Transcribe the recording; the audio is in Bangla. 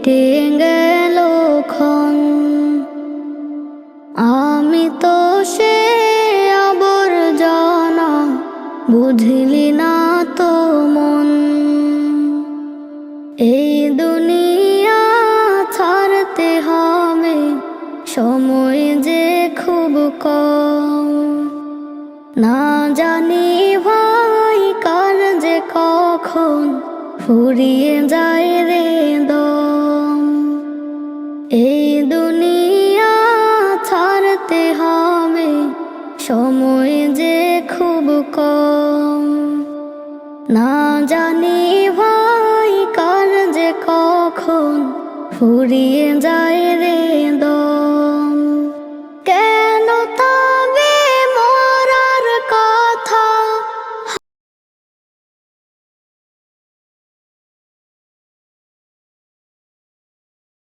থেকে গেল ক্ষণ। আমি তো সে আবর্জনা, বুঝলি না তো মন। এই দুনিয়া ছাড়তে হবে, সময় যে খুব কম। না জানি ভাই কার যে কখন ফুরিয়ে যায় রে দম। এই দুনিয়া ছাড়তে হবে, সময় যে খুব কম। না জানি ভাই কার যে কখন ফুরিয়ে যায় রে দম।